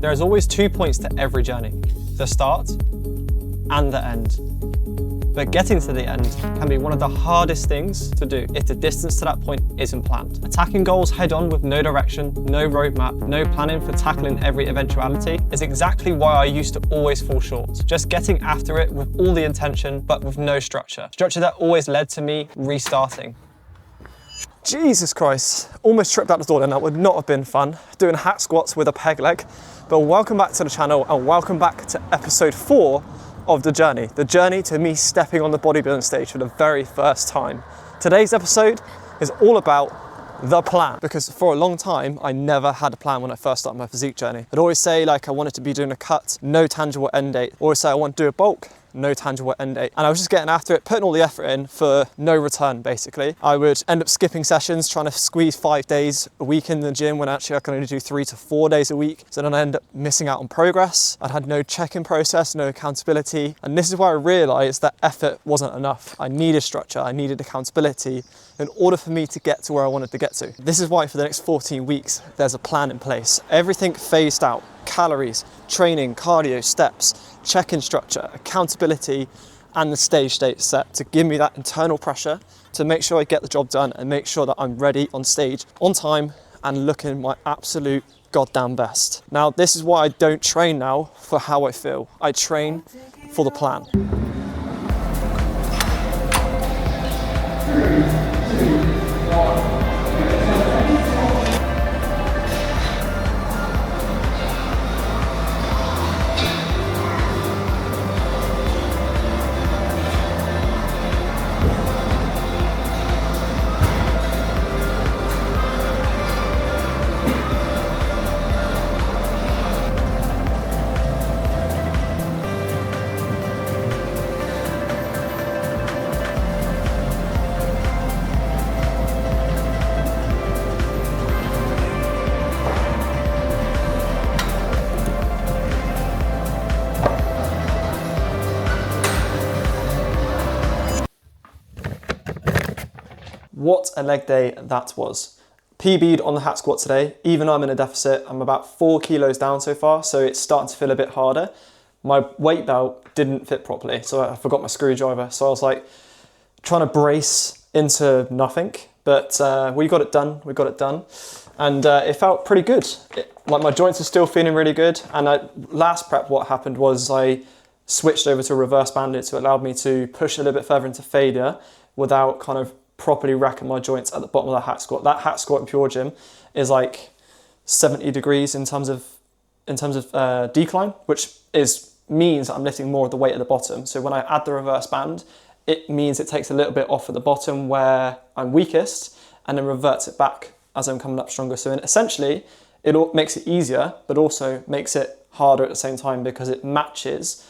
There is always 2 points to every journey, the start and the end. But getting to the end can be one of the hardest things to do if the distance to that point isn't planned. Attacking goals head on with no direction, no roadmap, no planning for tackling every eventuality is exactly why I used to always fall short. Just getting after it with all the intention, but with no structure. Structure that always led to me restarting. Jesus Christ, almost tripped out the door then. That would not have been fun, doing hack squats with a peg leg. But welcome back to the channel and welcome back to episode 4 of the journey to me stepping on the bodybuilding stage for the very first time. Today's episode is all about the plan, because for a long time I never had a plan when I first started my physique journey. I'd always say like I wanted to be doing a cut, no tangible end date. Always say I want to do a bulk, no tangible end date. And I was just getting after it, putting all the effort in for no return, basically. I would end up skipping sessions, trying to squeeze 5 days a week in the gym when actually I can only do 3 to 4 days a week. So then I end up missing out on progress. I'd had no check-in process, no accountability. And this is where I realized that effort wasn't enough. I needed structure, I needed accountability in order for me to get to where I wanted to get to. This is why for the next 14 weeks, there's a plan in place. Everything phased out. Calories, training, cardio, steps, check-in structure, accountability, and the stage date set to give me that internal pressure to make sure I get the job done and make sure that I'm ready on stage, on time, and looking my absolute goddamn best. Now, this is why I don't train now for how I feel. I train for the plan. 3, 2, 1. What a leg day that was. PB'd on the hack squat today. Even though I'm in a deficit, I'm about 4 kilos down so far, so it's starting to feel a bit harder. My weight belt didn't fit properly, so I forgot my screwdriver. So I was like trying to brace into nothing, but we got it done, And it felt pretty good. Like my joints are still feeling really good. And last prep, what happened was I switched over to a reverse banded, so it allowed me to push a little bit further into failure without kind of properly racking my joints at the bottom of the hack squat. That hack squat in Pure Gym is like 70 degrees in terms of decline, which means I'm lifting more of the weight at the bottom. So when I add the reverse band, it means it takes a little bit off at the bottom where I'm weakest and then reverts it back as I'm coming up stronger. So essentially, it makes it easier, but also makes it harder at the same time because it matches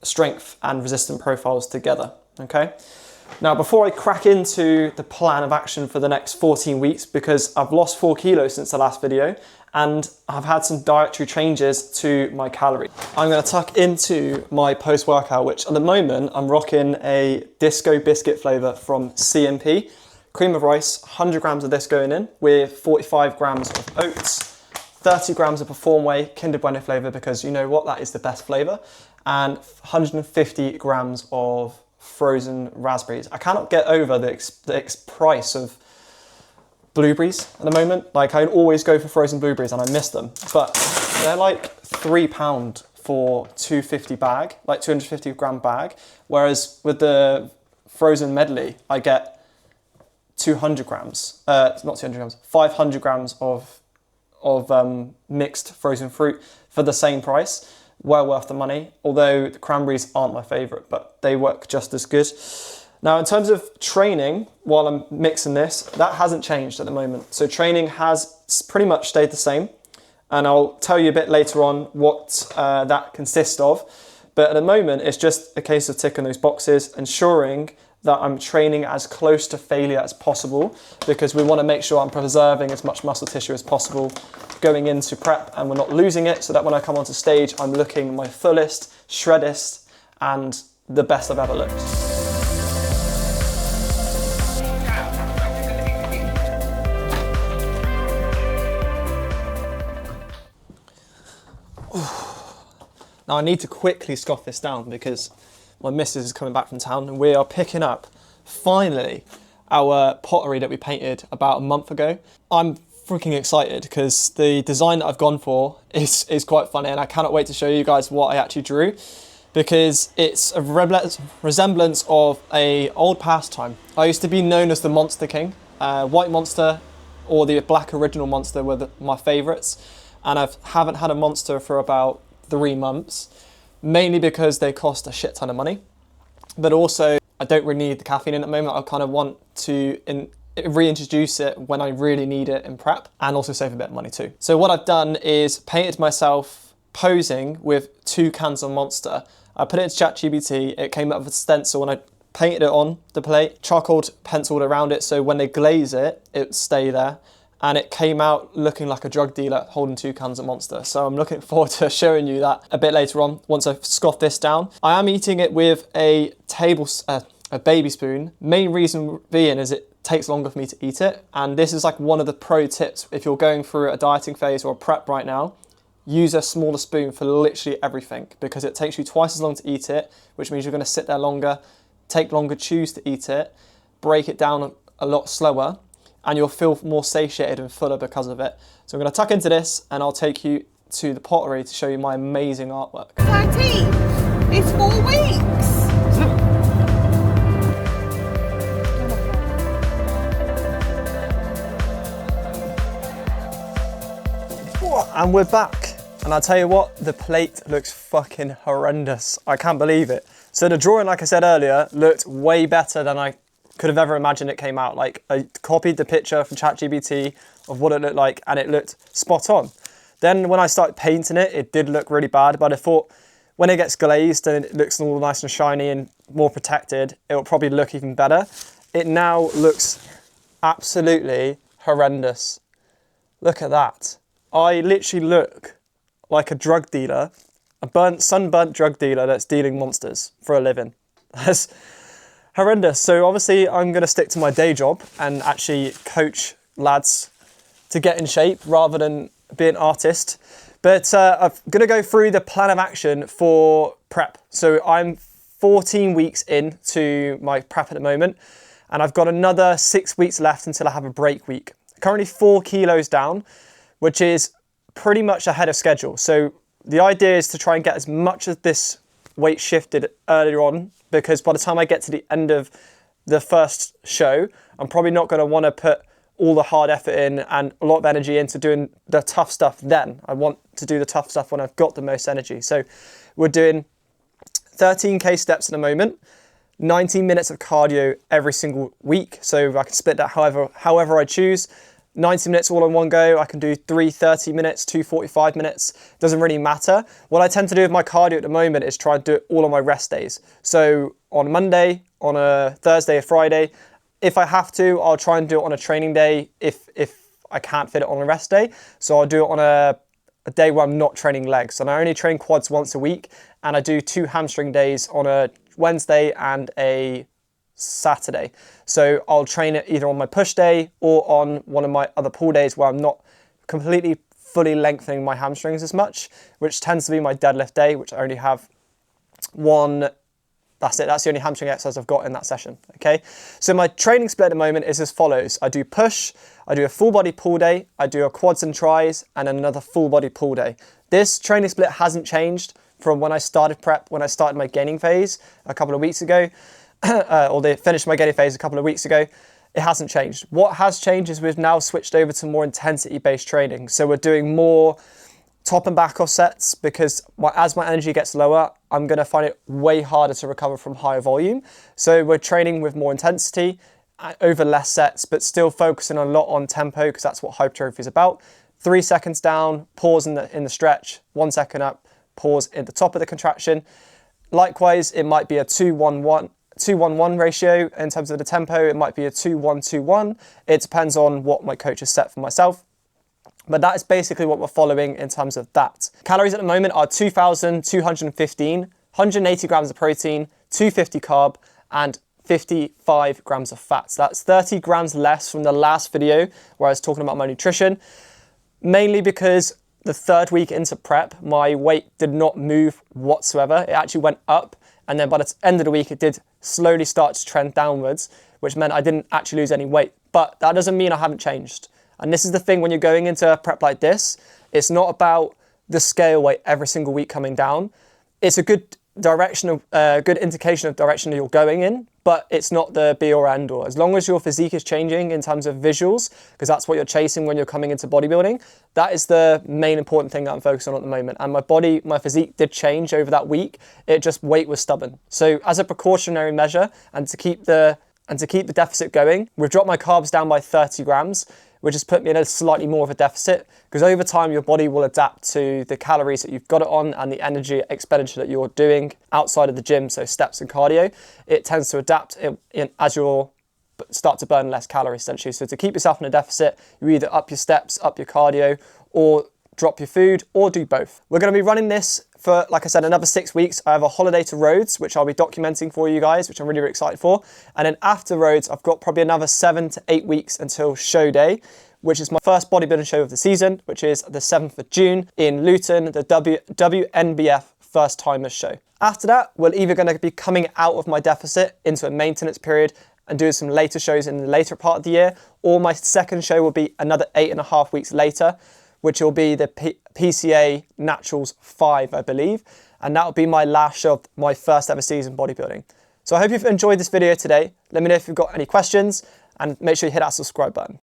strength and resistance profiles together, okay? Now, before I crack into the plan of action for the next 14 weeks, because I've lost 4 kilos since the last video, and I've had some dietary changes to my calorie. I'm gonna tuck into my post-workout, which at the moment, I'm rocking a disco biscuit flavor from CMP. Cream of rice, 100 grams of this going in, with 45 grams of oats, 30 grams of Perform Whey, Kinder Bueno flavor, because you know what, that is the best flavor, and 150 grams of frozen raspberries. I cannot get over the price of blueberries at the moment. Like I always go for frozen blueberries and I miss them, but they're like £3 for 250 bag, like 250 gram bag. Whereas with the frozen medley, I get 200 grams, not 200 grams, 500 grams of mixed frozen fruit for the same price. Well worth the money, although the cranberries aren't my favourite, but they work just as good. Now, in terms of training, while I'm mixing this, that hasn't changed at the moment. So training has pretty much stayed the same, and I'll tell you a bit later on what that consists of. But at the moment, it's just a case of ticking those boxes, ensuring that I'm training as close to failure as possible, because we want to make sure I'm preserving as much muscle tissue as possible going into prep and we're not losing it, so that when I come onto stage, I'm looking my fullest, shreddest, and the best I've ever looked. Now I need to quickly scoff this down because my missus is coming back from town and we are picking up, finally, our pottery that we painted about a month ago. I'm freaking excited because the design that I've gone for is quite funny, and I cannot wait to show you guys what I actually drew, because it's a resemblance of an old pastime. I used to be known as the Monster King. White Monster or the Black Original Monster were my favourites, and I haven't had a Monster for about 3 months, mainly because they cost a shit ton of money, but also I don't really need the caffeine in at the moment. I kind of want to reintroduce it when I really need it in prep, and also save a bit of money too. So what I've done is painted myself posing with 2 cans of Monster. I put it into ChatGPT, it came up with a stencil, and I painted it on the plate, charcoaled, penciled around it, so when they glaze it, it would stay there. And it came out looking like a drug dealer holding 2 cans of Monster. So I'm looking forward to showing you that a bit later on, once I've scoffed this down. I am eating it with a baby spoon. Main reason being is it takes longer for me to eat it. And this is like one of the pro tips. If you're going through a dieting phase or a prep right now, use a smaller spoon for literally everything, because it takes you twice as long to eat it, which means you're gonna sit there longer, take longer chews to eat it, break it down a lot slower, and you'll feel more satiated and fuller because of it. So I'm gonna tuck into this and I'll take you to the pottery to show you my amazing artwork. 13. It's 4 weeks. And we're back. And I'll tell you what, the plate looks fucking horrendous. I can't believe it. So the drawing, like I said earlier, looked way better than I could have ever imagined it came out. Like, I copied the picture from ChatGPT of what it looked like, and it looked spot on. Then when I started painting it, it did look really bad, but I thought when it gets glazed and it looks all nice and shiny and more protected, it will probably look even better. It now looks absolutely horrendous. Look at that. I literally look like a drug dealer, a sunburnt drug dealer that's dealing monsters for a living. That's horrendous. So obviously I'm going to stick to my day job and actually coach lads to get in shape rather than be an artist. But I'm going to go through the plan of action for prep. So I'm 14 weeks into my prep at the moment, and I've got another 6 weeks left until I have a break week. Currently 4 kilos down, which is pretty much ahead of schedule. So the idea is to try and get as much of this weight shifted earlier on, because by the time I get to the end of the first show, I'm probably not going to want to put all the hard effort in and a lot of energy into doing the tough stuff then. I want to do the tough stuff when I've got the most energy. So we're doing 13K steps at the moment, 19 minutes of cardio every single week. So I can split that however I choose. 90 minutes all in one go. I can do 3 30 minutes, 2 45 minutes. Doesn't really matter. What I tend to do with my cardio at the moment is try and do it all on my rest days. So on Monday, on a Thursday, a Friday, if I have to, I'll try and do it on a training day if I can't fit it on a rest day. So I'll do it on a day where I'm not training legs. And I only train quads once a week, and I do 2 hamstring days on a Wednesday and a Saturday. So I'll train it either on my push day or on one of my other pull days where I'm not completely fully lengthening my hamstrings as much, which tends to be my deadlift day, which I only have one. That's it. That's the only hamstring exercise I've got in that session. Okay. So my training split at the moment is as follows. I do push, I do a full body pull day, I do a quads and tris, and another full body pull day. This training split hasn't changed from when I started prep, when I started my gaining phase a couple of weeks ago. Or they finished my gaining phase a couple of weeks ago. It hasn't changed. What has changed is we've now switched over to more intensity-based training. So we're doing more top and back off sets, because as my energy gets lower, I'm going to find it way harder to recover from higher volume. So we're training with more intensity over less sets, but still focusing a lot on tempo, because that's what hypertrophy is about. 3 seconds down, pause in the stretch, 1 second up, pause at the top of the contraction. Likewise, it might be a 2-1-1 ratio in terms of the tempo. It might be a 2-1-2-1. It depends on what my coach has set for myself. But that is basically what we're following in terms of that. Calories at the moment are 2,215, 180 grams of protein, 250 carb, and 55 grams of fat. So that's 30 grams less from the last video where I was talking about my nutrition, mainly because the 3rd week into prep, my weight did not move whatsoever. It actually went up. And then by the end of the week, it did slowly start to trend downwards, which meant I didn't actually lose any weight. But that doesn't mean I haven't changed. And this is the thing when you're going into a prep like this, it's not about the scale weight every single week coming down. It's a good good indication of direction that you're going in, but it's not the be or end all. As long as your physique is changing in terms of visuals, because that's what you're chasing when you're coming into bodybuilding, that is the main important thing that I'm focused on at the moment. And my physique did change over that week. It just, weight was stubborn. So as a precautionary measure and to keep the deficit going, we've dropped my carbs down by 30 grams, which has put me in a slightly more of a deficit, because over time your body will adapt to the calories that you've got it on and the energy expenditure that you're doing outside of the gym, so steps and cardio. It tends to adapt as you start to burn less calories essentially. So to keep yourself in a deficit, you either up your steps, up your cardio, or drop your food, or do both. We're going to be running this for, like I said, another 6 weeks. I have a holiday to Rhodes, which I'll be documenting for you guys, which I'm really, really excited for. And then after Rhodes, I've got probably another 7 to 8 weeks until show day, which is my first bodybuilding show of the season, which is the 7th of June in Luton, the WNBF First Timers Show. After that, we're either going to be coming out of my deficit into a maintenance period and doing some later shows in the later part of the year, or my second show will be another 8.5 weeks later, which will be the PCA Naturals 5, I believe. And that will be my last show of my first ever season bodybuilding. So I hope you've enjoyed this video today. Let me know if you've got any questions, and make sure you hit that subscribe button.